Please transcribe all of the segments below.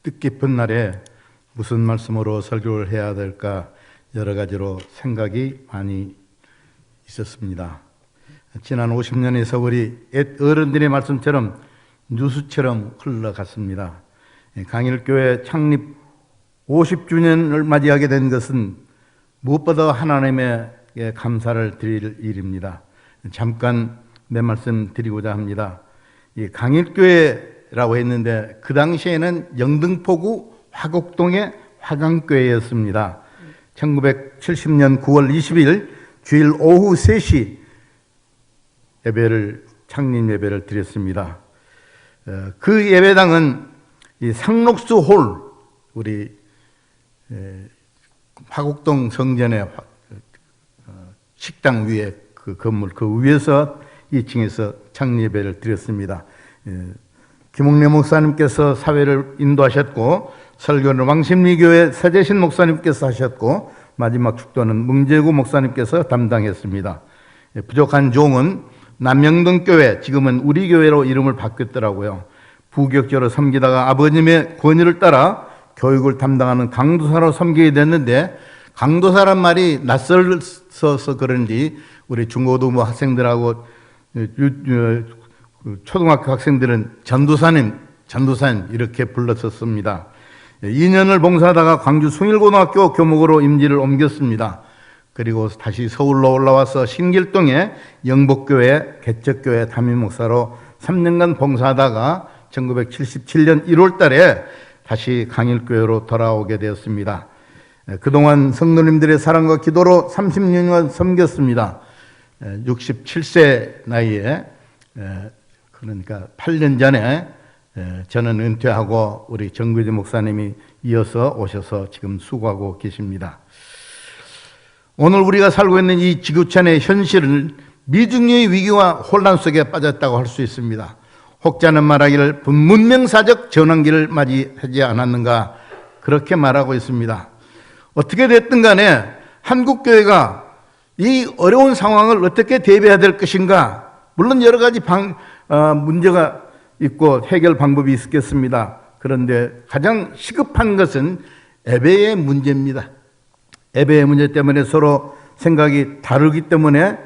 뜻깊은 날에 무슨 말씀으로 설교를 해야 될까 여러 가지로 생각이 많이 있었습니다. 지난 50년의 세월이 옛 어른들의 말씀처럼 뉴스처럼 흘러갔습니다. 강일교회 창립 50주년을 맞이하게 된 것은 무엇보다 하나님에게 감사를 드릴 일입니다. 잠깐 내 말씀 드리고자 합니다. 이 강일교회라고 했는데 그 당시에는 영등포구 화곡동의 화강교회였습니다. 1970년 9월 20일 주일 오후 3시 창립 예배를 드렸습니다. 그 예배당은 이 상록수 홀, 우리 화곡동 성전의 식당 위에 그 건물 그 위에서 2층에서 창립 예배를 드렸습니다. 김홍래 목사님께서 사회를 인도하셨고 설교는 왕십리교회 서재신 목사님께서 하셨고 마지막 축도는 문재구 목사님께서 담당했습니다. 부족한 종은 남영동교회, 지금은 우리 교회로 이름을 바뀌었더라고요. 부격적으로 섬기다가 아버님의 권유를 따라 교육을 담당하는 강도사로 섬기게 됐는데, 강도사란 말이 낯설어서 그런지 우리 중고등부 학생들하고 초등학교 학생들은 전도사님 이렇게 불렀었습니다. 2년을 봉사하다가 광주 숭일고등학교 교목으로 임지를 옮겼습니다. 그리고 다시 서울로 올라와서 신길동의 영복교회 개척교회 담임목사로 3년간 봉사하다가 1977년 1월 달에 다시 강일교회로 돌아오게 되었습니다. 그동안 성도님들의 사랑과 기도로 30년간 섬겼습니다. 67세 나이에, 그러니까 8년 전에 저는 은퇴하고 우리 정규재 목사님이 이어서 오셔서 지금 수고하고 계십니다. 오늘 우리가 살고 있는 이 지구촌의 현실은 미중류의 위기와 혼란 속에 빠졌다고 할 수 있습니다. 혹자는 말하기를 문명사적 전환기를 맞이하지 않았는가 그렇게 말하고 있습니다. 어떻게 됐든 간에 한국교회가 이 어려운 상황을 어떻게 대비해야 될 것인가, 물론 여러 가지 문제가 있고 해결 방법이 있겠습니다. 그런데 가장 시급한 것은 예배의 문제입니다. 예배의 문제 때문에 서로 생각이 다르기 때문에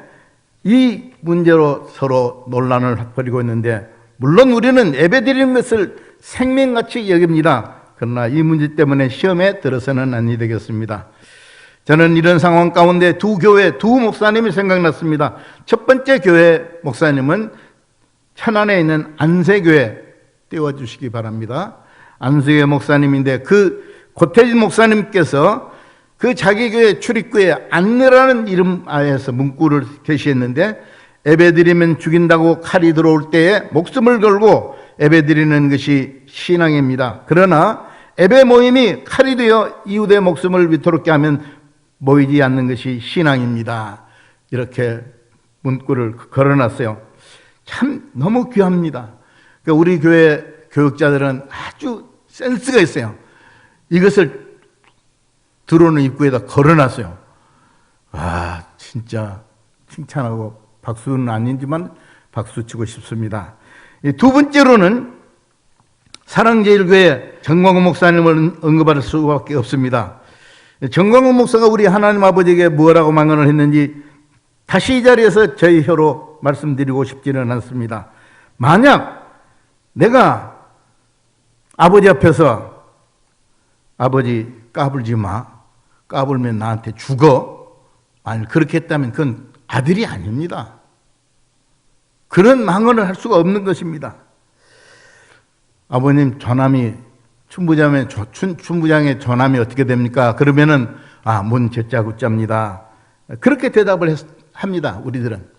이 문제로 서로 논란을 벌이고 있는데, 물론 우리는 예배 드리는 것을 생명같이 여깁니다. 그러나 이 문제 때문에 시험에 들어서는 아니 되겠습니다. 저는 이런 상황 가운데 두 목사님이 생각났습니다. 첫 번째 교회 목사님은 천안에 있는 안세교회 띄워주시기 바랍니다. 안세교회 목사님인데 그 고태진 목사님께서 그 자기 교회 출입구에 안내라는 이름 아래에서 문구를 게시했는데, 예배드리면 죽인다고 칼이 들어올 때에 목숨을 걸고 예배드리는 것이 신앙입니다. 그러나 예배 모임이 칼이 되어 이웃의 목숨을 위태롭게 하면 모이지 않는 것이 신앙입니다. 이렇게 문구를 걸어놨어요. 참 너무 귀합니다. 그러니까 우리 교회 교육자들은 아주 센스가 있어요. 이것을 들어오는 입구에다 걸어놨어요. 진짜 칭찬하고 박수는 아니지만 박수 치고 싶습니다. 두 번째로는 사랑제일교회 정광훈 목사님을 언급할 수밖에 없습니다. 정광훈 목사가 우리 하나님 아버지에게 뭐라고 망언을 했는지 다시 이 자리에서 저희 혀로 말씀드리고 싶지는 않습니다. 만약 내가 아버지 앞에서 아버지 까불지 마, 까불면 나한테 죽어, 만약 그렇게 했다면 그건 아들이 아닙니다. 그런 망언을 할 수가 없는 것입니다. 아버님 조남이 춘부장의 조남이 어떻게 됩니까? 그러면은 문 제짜굿자입니다. 그렇게 대답을 합니다. 우리들은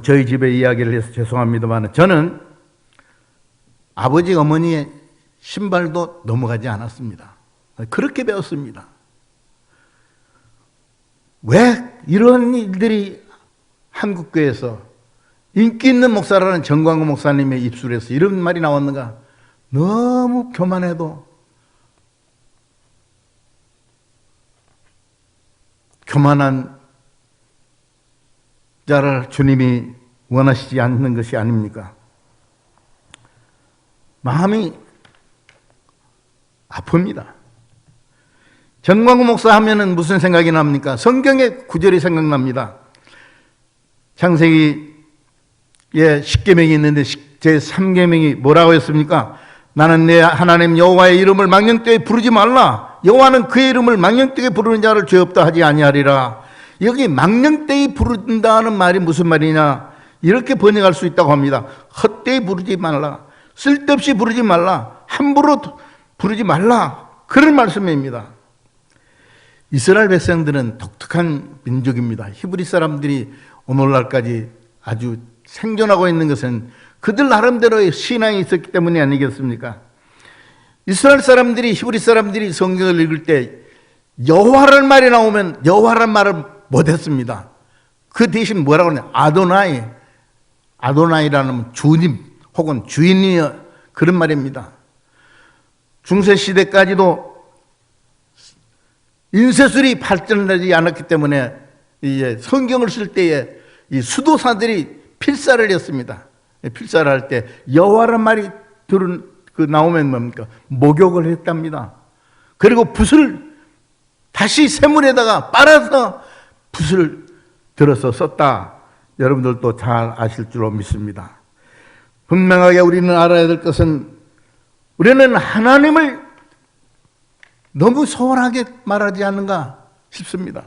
저희 집의 이야기를 해서 죄송합니다만 저는 아버지 어머니의 신발도 넘어가지 않았습니다. 그렇게 배웠습니다. 왜 이런 일들이 한국교회에서 인기 있는 목사라는 정광훈 목사님의 입술에서 이런 말이 나왔는가? 너무 교만해도 교만한 자를 주님이 원하시지 않는 것이 아닙니까? 마음이 아픕니다. 전광훈 목사 하면은 무슨 생각이 납니까? 성경의 구절이 생각납니다. 창세기에 10계명이 있는데 제3계명이 뭐라고 했습니까? 나는 내 하나님 여호와의 이름을 망령되게 부르지 말라. 여호와는 그의 이름을 망령되게 부르는 자를 죄 없다 하지 아니하리라. 여기 망령되게 부른다는 말이 무슨 말이냐? 이렇게 번역할 수 있다고 합니다. 헛되이 부르지 말라. 쓸데없이 부르지 말라. 함부로 부르지 말라. 그런 말씀입니다. 이스라엘 백성들은 독특한 민족입니다. 히브리 사람들이 오늘날까지 아주 생존하고 있는 것은 그들 나름대로의 신앙이 있었기 때문이 아니겠습니까? 이스라엘 사람들이, 히브리 사람들이 성경을 읽을 때 여호와라는 말이 나오면 여호와라는 말을 못했습니다. 그 대신 뭐라고 하냐? 아도나이. 아도나이라는 주님 혹은 주인이 그런 말입니다. 중세시대까지도 인쇄술이 발전하지 않았기 때문에 이제 성경을 쓸 때에 이 수도사들이 필사를 했습니다. 필사를 할 때 여호와란 말이 나오면 뭡니까? 목욕을 했답니다. 그리고 붓을 다시 샘물에다가 빨아서 붓을 들어서 썼다. 여러분들도 잘 아실 줄로 믿습니다. 분명하게 우리는 알아야 될 것은 우리는 하나님을 너무 소홀하게 말하지 않는가 싶습니다.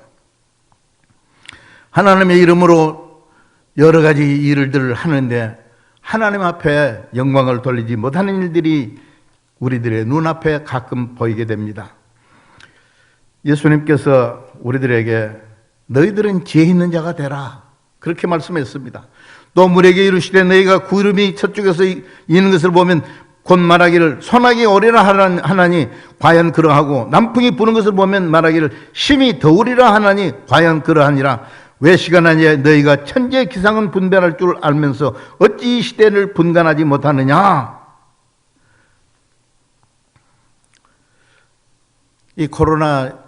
하나님의 이름으로 여러 가지 일들을 하는데 하나님 앞에 영광을 돌리지 못하는 일들이 우리들의 눈앞에 가끔 보이게 됩니다. 예수님께서 우리들에게 너희들은 지혜 있는 자가 되라 그렇게 말씀했습니다. 또 물에게 이르시되 너희가 구름이 저쪽에서 이는 것을 보면 곧 말하기를 소나기 오리라 하나니 과연 그러하고 남풍이 부는 것을 보면 말하기를 심히 더우리라 하나니 과연 그러하니라. 왜 시간하냐 너희가 천지의 기상은 분별할 줄 알면서 어찌 이 시대를 분간하지 못하느냐. 이 코로나라는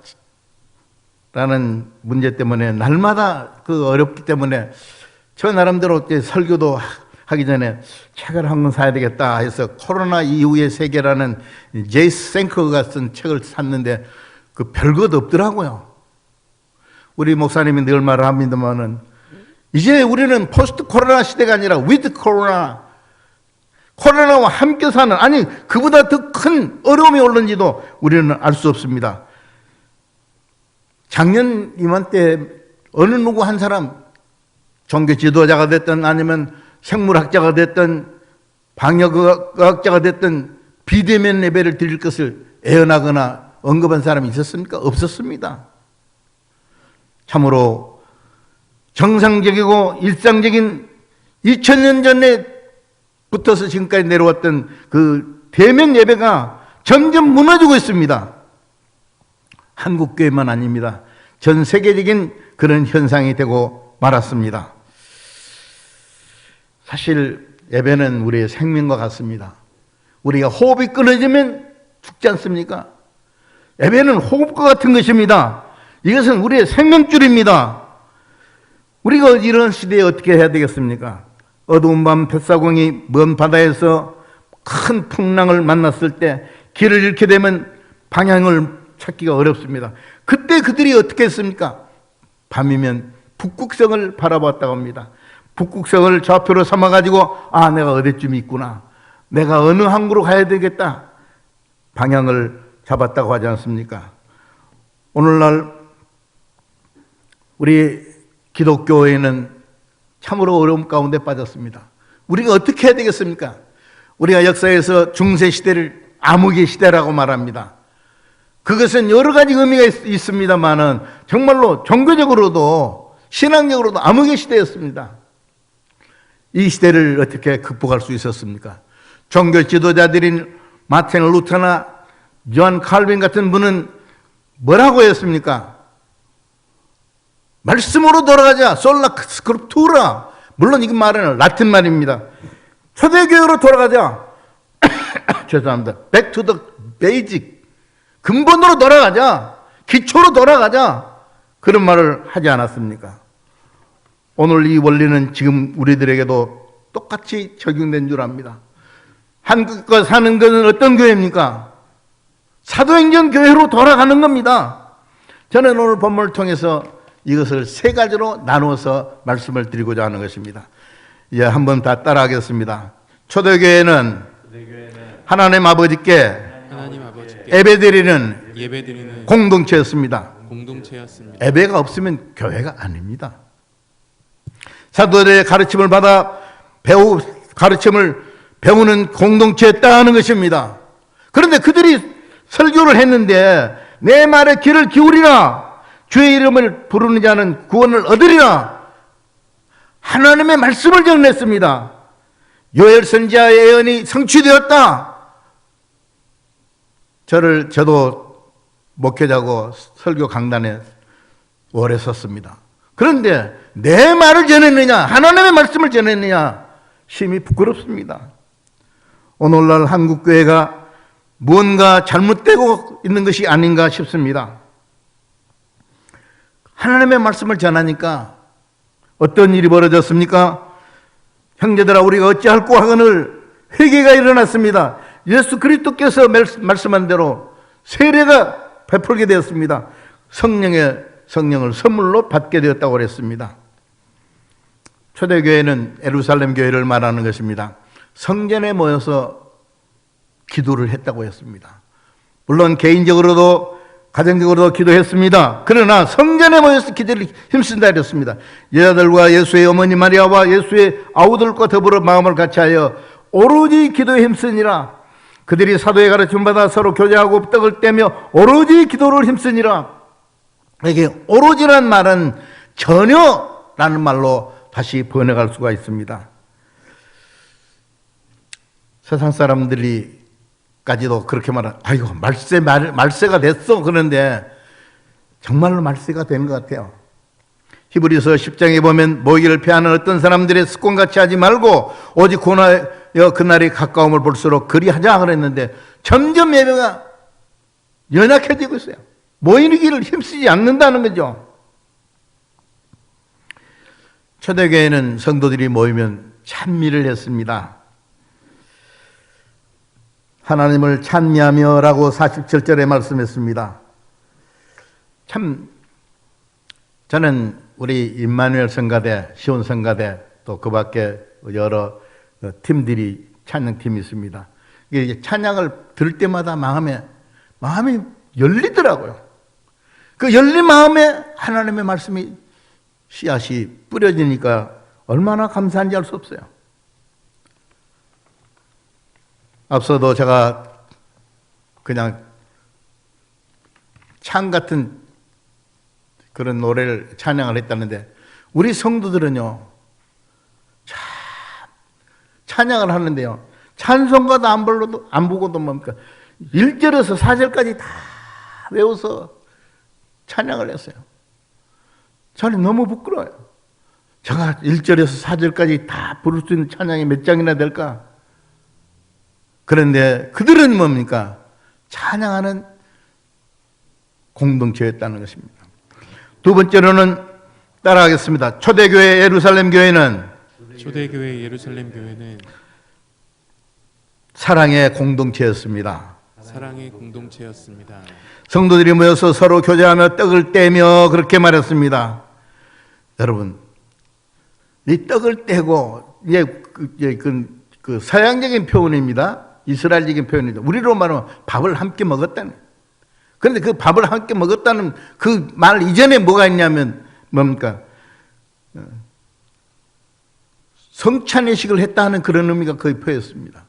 문제 때문에 날마다 어렵기 때문에 저 나름대로 설교도 하기 전에 책을 한 권 사야 되겠다 해서 코로나 이후의 세계라는 제이스 생커가 쓴 책을 샀는데 그 별것 없더라고요. 우리 목사님이 늘 말을 합니다만은 이제 우리는 포스트 코로나 시대가 아니라 위드 코로나, 코로나와 함께 사는, 아니 그보다 더 큰 어려움이 올는지도 우리는 알 수 없습니다. 작년 이맘때 어느 누구 한 사람 종교 지도자가 됐든 아니면 생물학자가 됐든 방역의학자가 됐든 비대면 예배를 드릴 것을 애언하거나 언급한 사람이 있었습니까? 없었습니다. 참으로 정상적이고 일상적인 2000년 전에 붙어서 지금까지 내려왔던 그 대면 예배가 점점 무너지고 있습니다. 한국교회만 아닙니다. 전 세계적인 그런 현상이 되고 말았습니다. 사실 예배는 우리의 생명과 같습니다. 우리가 호흡이 끊어지면 죽지 않습니까? 예배는 호흡과 같은 것입니다. 이것은 우리의 생명줄입니다. 우리가 이런 시대에 어떻게 해야 되겠습니까? 어두운 밤 뱃사공이 먼 바다에서 큰 풍랑을 만났을 때 길을 잃게 되면 방향을 찾기가 어렵습니다. 그때 그들이 어떻게 했습니까? 밤이면 북극성을 바라봤다고 합니다. 북극성을 좌표로 삼아가지고 아 내가 어디쯤 있구나, 내가 어느 항구로 가야 되겠다 방향을 잡았다고 하지 않습니까? 오늘날 우리 기독교회는 참으로 어려움 가운데 빠졌습니다. 우리가 어떻게 해야 되겠습니까? 우리가 역사에서 중세시대를 암흑의 시대라고 말합니다. 그것은 여러 가지 의미가 있습니다만은 정말로 종교적으로도 신앙적으로도 암흑의 시대였습니다. 이 시대를 어떻게 극복할 수 있었습니까? 종교 지도자들인 마틴 루터나 존 칼빈 같은 분은 뭐라고 했습니까? 말씀으로 돌아가자. 솔라 스크립투라. 물론 이 말은 라틴 말입니다. 초대교회로 돌아가자. 죄송합니다. Back to the basic. 근본으로 돌아가자. 기초로 돌아가자. 그런 말을 하지 않았습니까? 오늘 이 원리는 지금 우리들에게도 똑같이 적용된 줄 압니다. 한국과 사는 것은 어떤 교회입니까? 사도행전 교회로 돌아가는 겁니다. 저는 오늘 본문을 통해서 이것을 세 가지로 나누어서 말씀을 드리고자 하는 것입니다. 예, 한번 다 따라하겠습니다. 초대교회는 하나님 아버지께 예배드리는 공동체였습니다. 예배가 없으면 교회가 아닙니다. 사도들의 가르침을 받아 가르침을 배우는 공동체였다는 것입니다. 그런데 그들이 설교를 했는데 내 말에 귀를 기울이라, 주의 이름을 부르는 자는 구원을 얻으리라, 하나님의 말씀을 전했습니다. 요엘 선지자의 예언이 성취되었다. 저도 목회자고 설교 강단에 오래 섰습니다. 그런데 내 말을 전했느냐, 하나님의 말씀을 전했느냐, 심히 부끄럽습니다. 오늘날 한국교회가 무언가 잘못되고 있는 것이 아닌가 싶습니다. 하나님의 말씀을 전하니까 어떤 일이 벌어졌습니까? 형제들아, 우리가 어찌할꼬 하거늘 회개가 일어났습니다. 예수 그리스도께서 말씀한 대로 세례가 베풀게 되었습니다. 성령을 선물로 받게 되었다고 그랬습니다. 초대교회는 예루살렘 교회를 말하는 것입니다. 성전에 모여서 기도를 했다고 했습니다. 물론 개인적으로도 가정적으로도 기도했습니다. 그러나 성전에 모여서 기도를 힘쓴다 했습니다. 여자들과 예수의 어머니 마리아와 예수의 아우들과 더불어 마음을 같이하여 오로지 기도에 힘쓰니라. 그들이 사도의 가르침을 받아 서로 교제하고 떡을 떼며 오로지 기도를 힘쓰니라. 이게 오로지란 말은 전혀라는 말로 다시 번역할 수가 있습니다. 세상 사람들이까지도 그렇게 말하는, 아이고 말세가 됐어. 그런데 정말로 말세가 되는 것 같아요. 히브리서 10장에 보면 모이기를 피하는 어떤 사람들의 습관같이 하지 말고 오직 고나여 그날이 가까움을 볼수록 그리하자 그랬는데 점점 예배가 연약해지고 있어요. 모이기를 힘쓰지 않는다는 거죠. 초대교회는 성도들이 모이면 찬미를 했습니다. 하나님을 찬미하며 라고 47절에 말씀했습니다. 참 저는 우리 임마누엘 성가대, 시온 성가대, 또 그 밖에 여러 팀들이 찬양팀이 있습니다. 이게 찬양을 들을 때마다 마음이 열리더라고요. 그 열린 마음에 하나님의 말씀이 씨앗이 뿌려지니까 얼마나 감사한지 알 수 없어요. 앞서도 제가 그냥 창 같은 그런 노래를 찬양을 했다는데 우리 성도들은요, 참 찬양을 하는데요, 찬송가도 안 보고도 뭡니까 1절에서 4절까지 다 외워서 찬양을 했어요. 저는 너무 부끄러워요. 제가 1절에서 4절까지 다 부를 수 있는 찬양이 몇 장이나 될까? 그런데 그들은 뭡니까? 찬양하는 공동체였다는 것입니다. 두 번째로는 따라하겠습니다. 초대교회 예루살렘 교회는 사랑의 공동체였습니다. 성도들이 모여서 서로 교제하며 떡을 떼며 그렇게 말했습니다. 여러분, 이 떡을 떼고 그 서양적인 표현입니다. 이스라엘적인 표현입니다. 우리로 말하면 밥을 함께 먹었다는. 그런데 그 밥을 함께 먹었다는 그 말 이전에 뭐가 있냐면 뭡니까? 성찬의식을 했다 하는 그런 의미가 거의 포였습니다.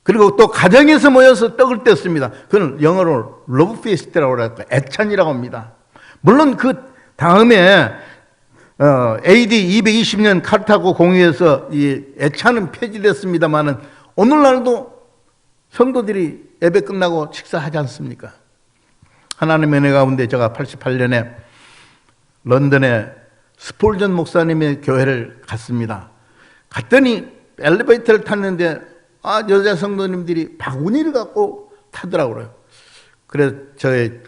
그리고 또 가정에서 모여서 떡을 뗐습니다. 그건 영어로 러브 페스트라고 할까, 애찬이라고 합니다. 물론 그 다음에 AD 220년 카르타고 공의에서 이 애찬은 폐지됐습니다만은 오늘날도 성도들이 예배 끝나고 식사하지 않습니까? 하나님의 은혜 가운데 제가 88년에 런던에 스폴전 목사님의 교회를 갔습니다. 갔더니 엘리베이터를 탔는데 여자 성도님들이 바구니를 갖고 타더라고요. 그래서 저의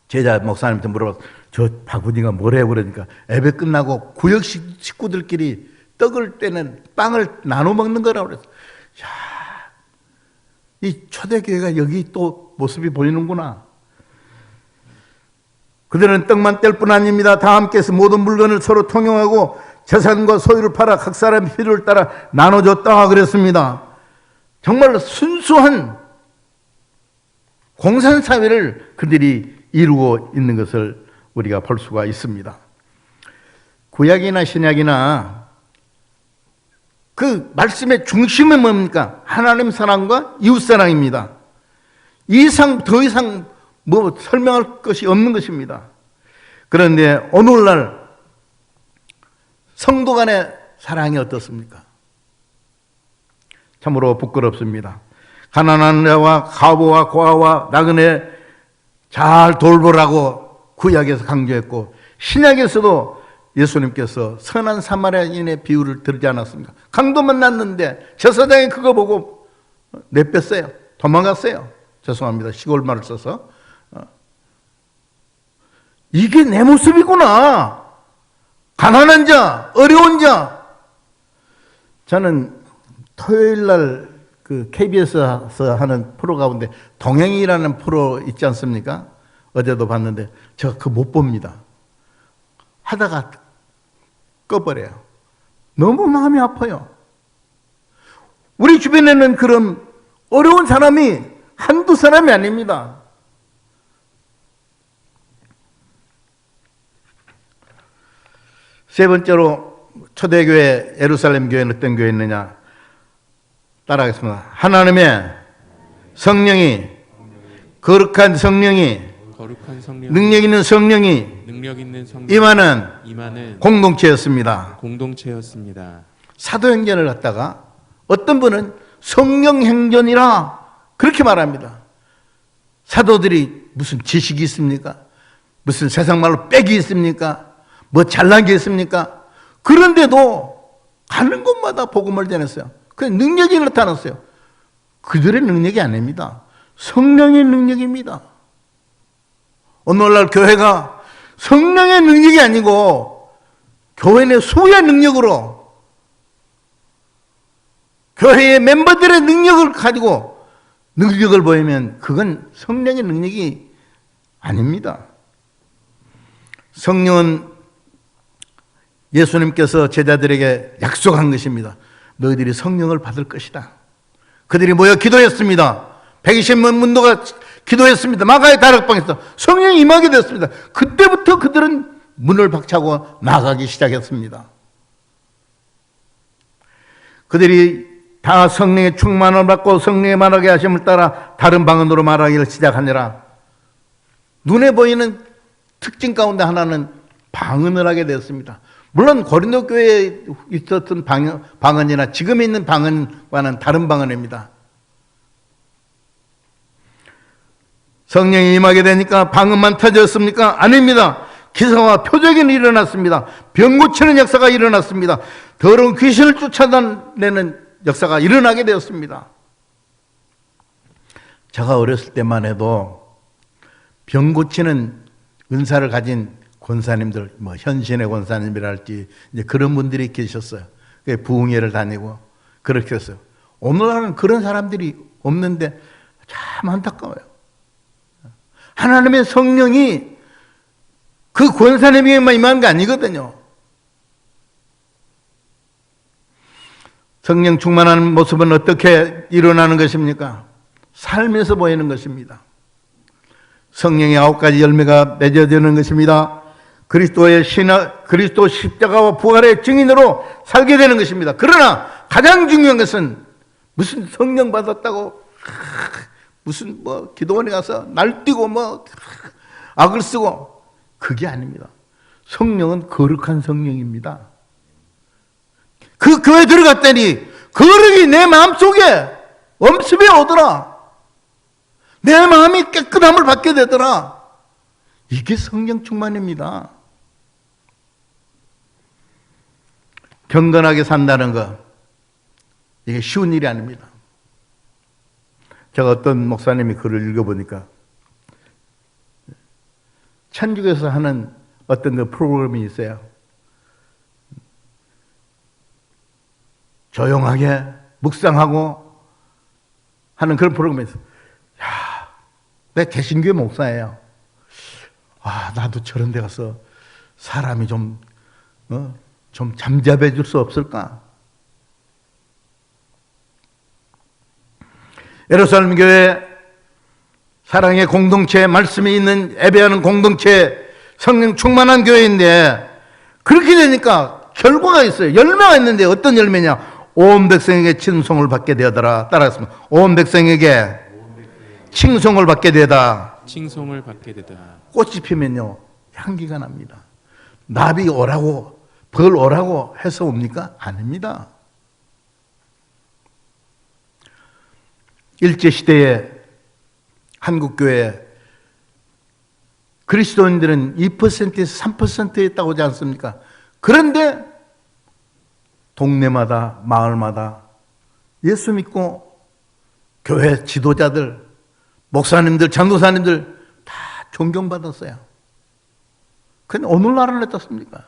제자 목사님한테 물어봤어요. 저 바구니가 뭐래요? 그러니까 예배 끝나고 구역 식구들끼리 떡을 떼는 빵을 나눠 먹는 거라고 그랬어요. 이 초대교회가 여기 또 모습이 보이는구나. 그들은 떡만 뗄 뿐 아닙니다. 다 함께해서 모든 물건을 서로 통용하고 재산과 소유를 팔아 각 사람의 필요를 따라 나눠줬다 그랬습니다. 정말 순수한 공산사회를 그들이 이루고 있는 것을 우리가 볼 수가 있습니다. 구약이나 신약이나 그 말씀의 중심은 뭡니까? 하나님 사랑과 이웃 사랑입니다. 더 이상 뭐 설명할 것이 없는 것입니다. 그런데 오늘날 성도 간의 사랑이 어떻습니까? 참으로 부끄럽습니다. 가난한 자와 과부와 고아와 나그네 잘 돌보라고 구약에서 강조했고, 신약에서도 예수님께서 선한 사마리아인의 비유를 들지 않았습니까? 강도 만났는데 제사장이 그거 보고 내뺐어요. 도망갔어요. 죄송합니다. 시골 말을 써서. 이게 내 모습이구나. 가난한 자, 어려운 자. 저는 토요일 날 그 KBS에서 하는 프로 가운데 동행이라는 프로 있지 않습니까? 어제도 봤는데 제가 그거 못 봅니다. 하다가 꺼버려요. 너무 마음이 아파요. 우리 주변에는 그런 어려운 사람이 한두 사람이 아닙니다. 세 번째로 초대교회 예루살렘 교회는 어떤 교회였느냐? 따라하겠습니다. 하나님의 성령이 거룩한 성령이 능력 있는 성령이 임하는 공동체였습니다. 사도행전을 갖다가 어떤 분은 성령행전이라 그렇게 말합니다. 사도들이 무슨 지식이 있습니까? 무슨 세상 말로 빽이 있습니까? 뭐 잘난 게 있습니까? 그런데도 가는 곳마다 복음을 전했어요. 그 능력이 나타났어요. 그들의 능력이 아닙니다. 성령의 능력입니다. 오늘날 교회가 성령의 능력이 아니고 교회 내 소유의 능력으로 교회의 멤버들의 능력을 가지고 능력을 보이면 그건 성령의 능력이 아닙니다. 성령은 예수님께서 제자들에게 약속한 것입니다. 너희들이 성령을 받을 것이다. 그들이 모여 기도했습니다. 120만 문도가 기도했습니다. 마가의 다락방에서 성령이 임하게 됐습니다. 그때부터 그들은 문을 박차고 나가기 시작했습니다. 그들이 다 성령의 충만을 받고 성령의 말하게 하심을 따라 다른 방언으로 말하기를 시작하니라. 눈에 보이는 특징 가운데 하나는 방언을 하게 되었습니다. 물론 고린도 교회에 있었던 방언이나 지금 있는 방언과는 다른 방언입니다. 성령이 임하게 되니까 방언만 터졌습니까? 아닙니다. 기사와 표적이 일어났습니다. 병 고치는 역사가 일어났습니다. 더러운 귀신을 쫓아내는 역사가 일어나게 되었습니다. 제가 어렸을 때만 해도 병 고치는 은사를 가진 권사님들, 뭐 현신의 권사님이랄지 이제 그런 분들이 계셨어요. 부흥회를 다니고 그렇게 했어요. 오늘날은 그런 사람들이 없는데 참 안타까워요. 하나님의 성령이 그 권사님에게만 임한 게 아니거든요. 성령 충만한 모습은 어떻게 일어나는 것입니까? 삶에서 보이는 것입니다. 성령의 9가지 열매가 맺어지는 것입니다. 그리스도의 그리스도 십자가와 부활의 증인으로 살게 되는 것입니다. 그러나 가장 중요한 것은 무슨 성령 받았다고 무슨 뭐 기도원에 가서 날뛰고 뭐 악을 쓰고 그게 아닙니다. 성령은 거룩한 성령입니다. 그 교회 들어갔더니 거룩이 내 마음속에 엄습해 오더라. 내 마음이 깨끗함을 받게 되더라. 이게 성령 충만입니다. 경건하게 산다는 거 이게 쉬운 일이 아닙니다. 제가 어떤 목사님이 글을 읽어보니까 천주교에서 하는 어떤 그 프로그램이 있어요. 조용하게 묵상하고 하는 그런 프로그램에서 내 개신교회 목사예요. 나도 저런 데 가서 사람이 좀 잠잠해 줄 수 없을까? 예루살렘 교회 사랑의 공동체, 말씀이 있는 예배하는 공동체, 성령 충만한 교회인데 그렇게 되니까 결과가 있어요. 열매가 있는데 어떤 열매냐? 온 백성에게 칭송을 받게 되더라. 따라했습니다. 온 백성에게 칭송을 받게 되다. 칭송을 받게 되다. 꽃이 피면요 향기가 납니다. 나비 오라고 벌 오라고 해서 옵니까? 아닙니다. 일제시대에 한국교회 그리스도인들은 2%에서 3%였다고 하지 않습니까? 그런데 동네마다 마을마다 예수 믿고 교회 지도자들, 목사님들, 전도사님들 다 존경받았어요. 근데 어느 나라를 냈습니까?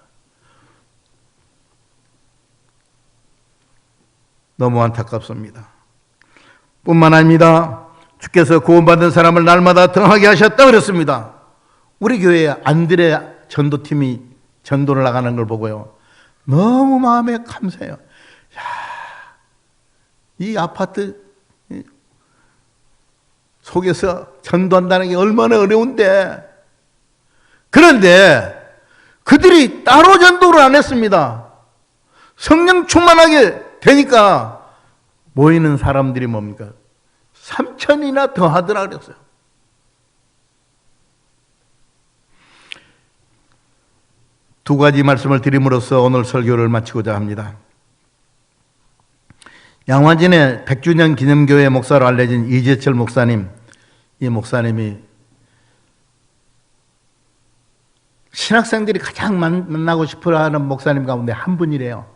너무 안타깝습니다. 뿐만 아닙니다. 주께서 구원받은 사람을 날마다 등하게 하셨다 그랬습니다. 우리 교회에 안드레 전도팀이 전도를 나가는 걸 보고요. 너무 마음에 감사해요. 이 아파트 속에서 전도한다는 게 얼마나 어려운데. 그런데 그들이 따로 전도를 안 했습니다. 성령 충만하게 되니까 모이는 사람들이 뭡니까? 3,000이나 더 하더라 그랬어요. 두 가지 말씀을 드림으로써 오늘 설교를 마치고자 합니다. 양화진의 100주년 기념교회 목사로 알려진 이재철 목사님, 이 목사님이 신학생들이 가장 만나고 싶어하는 목사님 가운데 한 분이래요.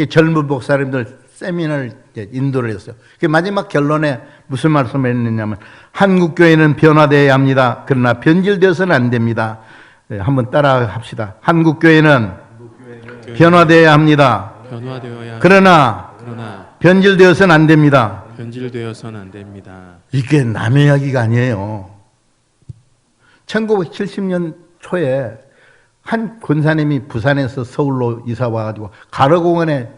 젊은 목사님들 세미나를 인도를 했어요. 마지막 결론에 무슨 말씀을 했느냐면 한국교회는 변화되어야 합니다. 그러나 변질되어서는 안 됩니다. 한번 따라 합시다. 한국교회는 변화되어야 합니다. 그러나 변질되어서는 안 됩니다. 변질되어서는 안 됩니다. 이게 남의 이야기가 아니에요. 1970년 초에 한 권사님이 부산에서 서울로 이사 와가지고 가로공원에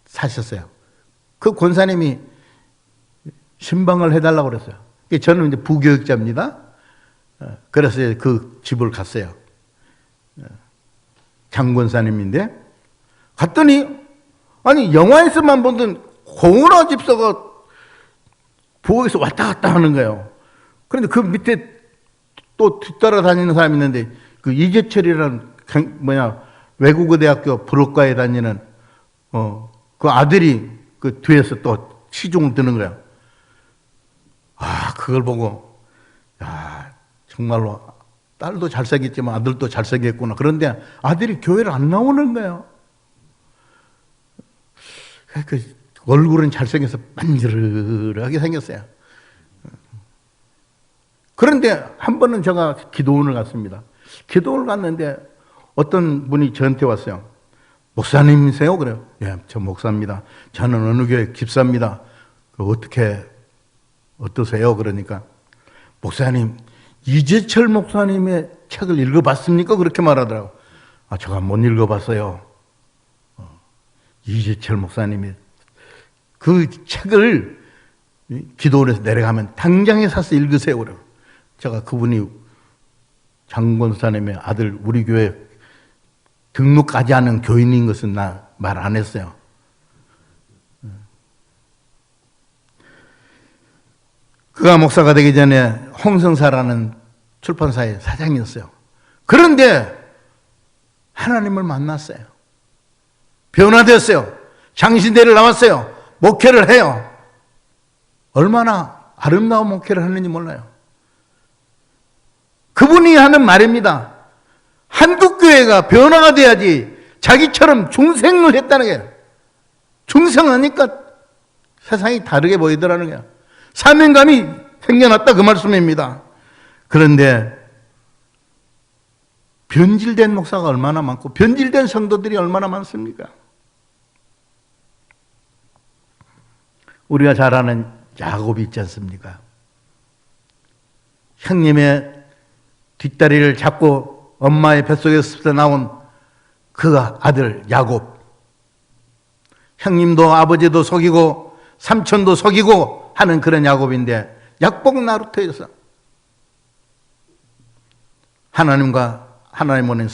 사셨어요. 그 권사님이 신방을 해달라고 그랬어요. 저는 이제 부교육자입니다. 그래서 그 집을 갔어요. 장권사님인데 갔더니 아니 영화에서만 보던 고은하 집사가 부엌에서 왔다 갔다 하는 거예요. 그런데 그 밑에 또 뒤따라 다니는 사람이 있는데 그 이재철이라는 외국어 대학교 불어과에 다니는 그 아들이 그 뒤에서 또 시중을 드는 거예요. 그걸 보고 정말로 딸도 잘생겼지만 아들도 잘생겼구나. 그런데 아들이 교회를 안 나오는 거예요. 그 얼굴은 잘생겨서 만지르르하게 생겼어요. 그런데 한 번은 제가 기도원을 갔습니다. 기도원을 갔는데 어떤 분이 저한테 왔어요. 목사님이세요? 그래요. 예, 저 목사입니다. 저는 어느 교회 집사입니다. 어떠세요? 그러니까 목사님 이재철 목사님의 책을 읽어봤습니까? 그렇게 말하더라고. 제가 못 읽어봤어요. 이재철 목사님이 그 책을 기도원에서 내려가면 당장에 사서 읽으세요. 그래요. 제가 그분이 장권사님의 아들 우리 교회 등록하지 않은 교인인 것은 나 말 안 했어요. 그가 목사가 되기 전에 홍성사라는 출판사의 사장이었어요. 그런데 하나님을 만났어요. 변화되었어요. 장신대를 나왔어요. 목회를 해요. 얼마나 아름다운 목회를 하는지 몰라요. 그분이 하는 말입니다. 한국교회가 변화가 돼야지 자기처럼 중생을 했다는 거예요. 중생하니까 세상이 다르게 보이더라는 거예요. 사명감이 생겨났다 그 말씀입니다. 그런데 변질된 목사가 얼마나 많고 변질된 성도들이 얼마나 많습니까? 우리가 잘 아는 야곱이 있지 않습니까? 형님의 뒷다리를 잡고 엄마의 뱃속에서 나온 그 아들 야곱. 형님도 아버지도 속이고 삼촌도 속이고 하는 그런 야곱인데 약복 나루터에서 하나님은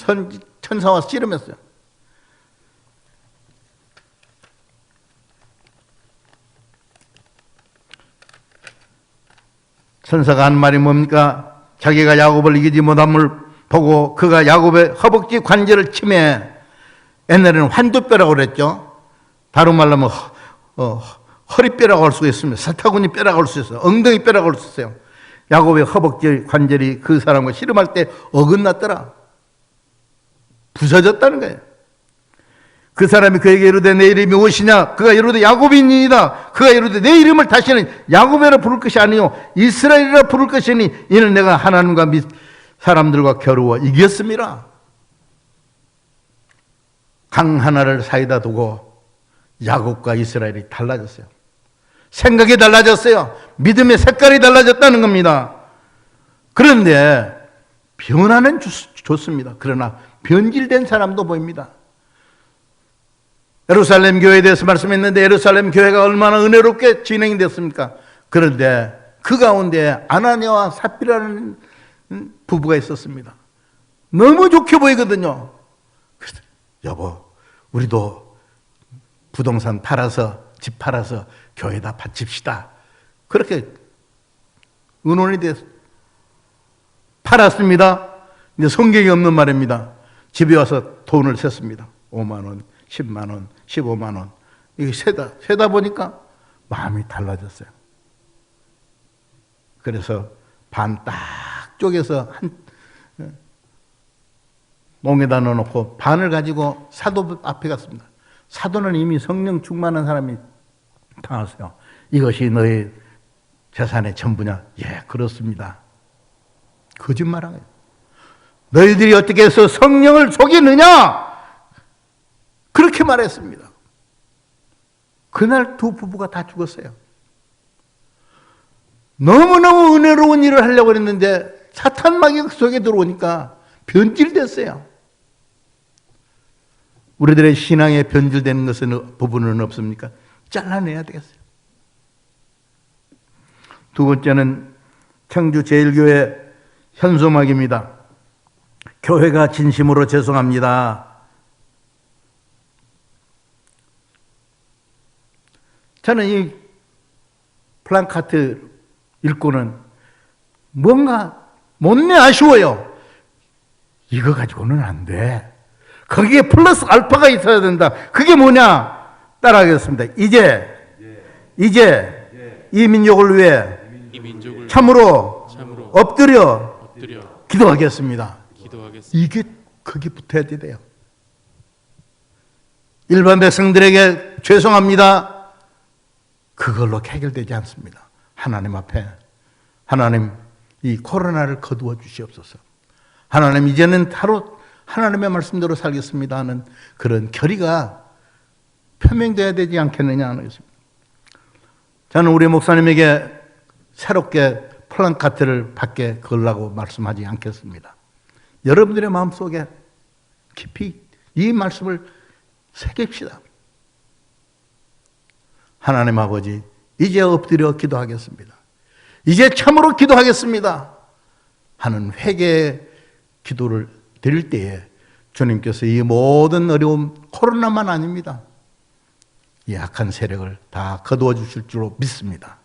천사와 씨름했어요. 천사가 한 말이 뭡니까? 자기가 야곱을 이기지 못함을 보고 그가 야곱의 허벅지 관절을 치매, 옛날에는 환두뼈라고 그랬죠. 다른 말로 하면 허리뼈라고 할 수가 있습니다. 사타구니 뼈라고 할 수 있어요. 엉덩이 뼈라고 할 수 있어요. 야곱의 허벅지 관절이 그 사람과 씨름할 때 어긋났더라. 부서졌다는 거예요. 그 사람이 그에게 이르되 내 이름이 무엇이냐? 그가 이르되 야곱이니이다. 그가 이르되 내 이름을 다시는 야곱이라 부를 것이 아니요 이스라엘이라 부를 것이니 이는 내가 하나님과 사람들과 겨루어 이겼습니다. 강 하나를 사이다 두고 야곱과 이스라엘이 달라졌어요. 생각이 달라졌어요. 믿음의 색깔이 달라졌다는 겁니다. 그런데 변화는 좋습니다. 그러나 변질된 사람도 보입니다. 예루살렘 교회에 대해서 말씀했는데 예루살렘 교회가 얼마나 은혜롭게 진행이 됐습니까? 그런데 그 가운데 아나니아와 삽비라는 부부가 있었습니다. 너무 좋게 보이거든요. 그래서 여보, 우리도 부동산 팔아서 집 팔아서 교회에다 바칩시다. 그렇게 의논이 돼서 팔았습니다. 근데 성경이 없는 말입니다. 집에 와서 돈을 셌습니다. 5만 원, 10만 원, 15만 원. 이게 세다 보니까 마음이 달라졌어요. 그래서 반 딱 쪼개서 한 몽에다 넣어놓고 반을 가지고 사도 앞에 갔습니다. 사도는 이미 성령 충만한 사람이 당하세요. 이것이 너의 재산의 전부냐? 예, 그렇습니다. 거짓말한 거예요. 너희들이 어떻게 해서 성령을 속이느냐? 그렇게 말했습니다. 그날 두 부부가 다 죽었어요. 너무너무 은혜로운 일을 하려고 했는데 사탄 마귀 속에 들어오니까 변질됐어요. 우리들의 신앙에 변질되는 것은 부분은 없습니까? 잘라내야 되겠어요. 두 번째는 청주 제일교회 현수막입니다. 교회가 진심으로 죄송합니다. 저는 이 플랜카트 읽고는 뭔가 못내 아쉬워요. 이거 가지고는 안 돼. 거기에 플러스 알파가 있어야 된다. 그게 뭐냐? 따라하겠습니다. 이제 이 민족을 위해 참으로 엎드려 기도하겠습니다. 이게 거기 붙어야 돼요. 일반 백성들에게 죄송합니다. 그걸로 해결되지 않습니다. 하나님 앞에 하나님 이 코로나를 거두어 주시옵소서. 하나님 이제는 바로 하나님의 말씀대로 살겠습니다 하는 그런 결의가 표명돼야 되지 않겠느냐 하는 것입니다. 저는 우리 목사님에게 새롭게 플랜카트를 밖에 걸라고 말씀하지 않겠습니다. 여러분들의 마음속에 깊이 이 말씀을 새깁시다. 하나님 아버지, 이제 엎드려 기도하겠습니다. 이제 참으로 기도하겠습니다 하는 회개의 기도를 드릴 때에 주님께서 이 모든 어려움, 코로나만 아닙니다. 이 악한 세력을 다 거두어 주실 줄로 믿습니다.